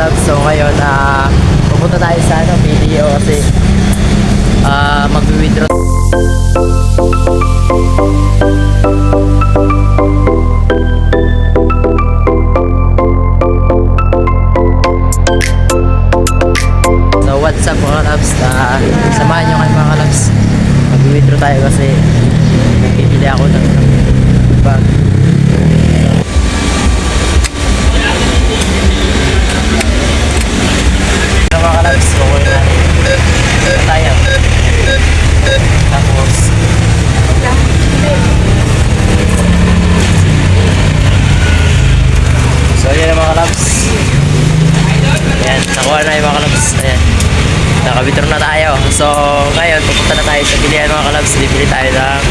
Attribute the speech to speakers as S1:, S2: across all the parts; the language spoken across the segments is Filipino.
S1: kalabs. So ngayon, pupunta tayo sa PDO kasi mag-withdraw. So what's up mga kalabs? Samahan nyo kayo mga kalabs. Mag-withdraw tayo kasi nagpipili ako ng bag. Mga kalabs, kukunin natin tayo. Tapos so yan mga kalabs. Ayan, nakuha na yung mga kalabs. Ayan, nakabitro na tayo. So ngayon, pupunta na tayo sa bilihan mga kalabs. Bibili tayo ng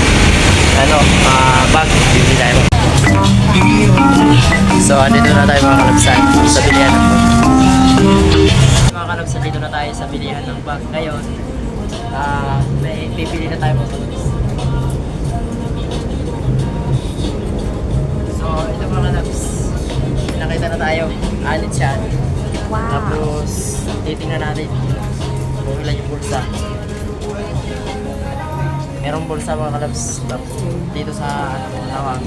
S1: bag. Bibili tayo. So andito na tayo mga kalabs sa bilihan ng bag. Mga kalabs, andito na tayo sa bilihan ng bag. Ngayon, may pipili na tayo mga kalabs. So ito mga kalabs, nakita na tayo. Alit siya.
S2: Wow.
S1: Tapos titingnan natin kung ilan yung bulsa. Merong bulsa mga kalabs dito sa tawag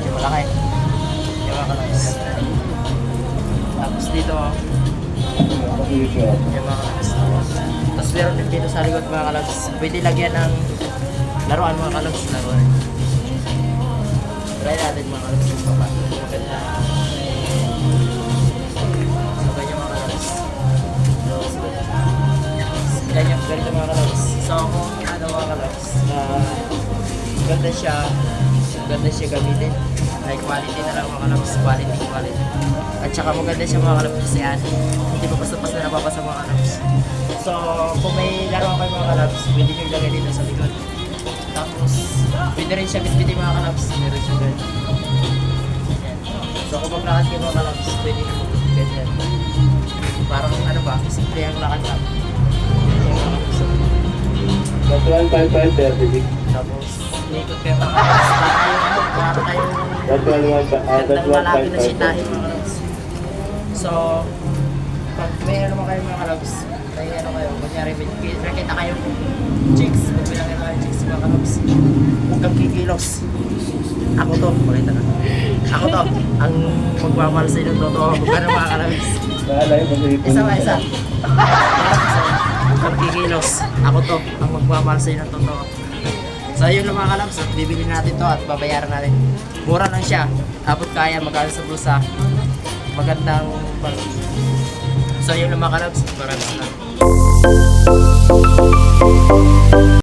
S1: yung malaki yung mga kalabs. Tapos dito yung mga kalabs. Tapos meron din dito sa likod mga kalabs. Pwede lagyan ng laruan mga kalabs. Laruan. Try natin mga kalabs yung baba. Maganda. Ganyan, ganito mga kalabs. So kung ano mga kalabs, ganda siya gamitin. Like quality na lang mga kalabs, quality. At saka maganda siya mga kalabs kasi hindi pa basta-basta na napapasa mga kalabs. So kung may laro kayo mga kalabs, pwede nyo ilagay dito sa likod. Tapos pwede rin siya bitbitin mga kalabs, meron siya ganyan. So kung maglakad kayo mga kalabs, pwede nyo ganyan. Parang simple ang lakad lang.
S3: That's 155 36.
S1: Tapos, ikot kayo mga kalabs. Para kayo
S3: That's
S1: malaki na
S3: 155.
S1: sitahin mga kalabs. So, pag may naman kayo mga kalabs, may kayo, kunyari, nakita kayo chicks, magbilang kayo mga chicks mga kalabs. Huwag kang kikilos. Ako to, pakita na. Ako to, ang magmamahal sa inyo totoo. Magkano mga kalabs? Isa. Huwag kang kikilos. Ako to, ang magmamahal sa inyo totoo. So yun lang mga kalabs, bibili natin to at babayaran natin. Mura lang siya. Tapos kaya magkano sa bulsa. Magandang bag. So yun lang mga kalabs, maraming salamat.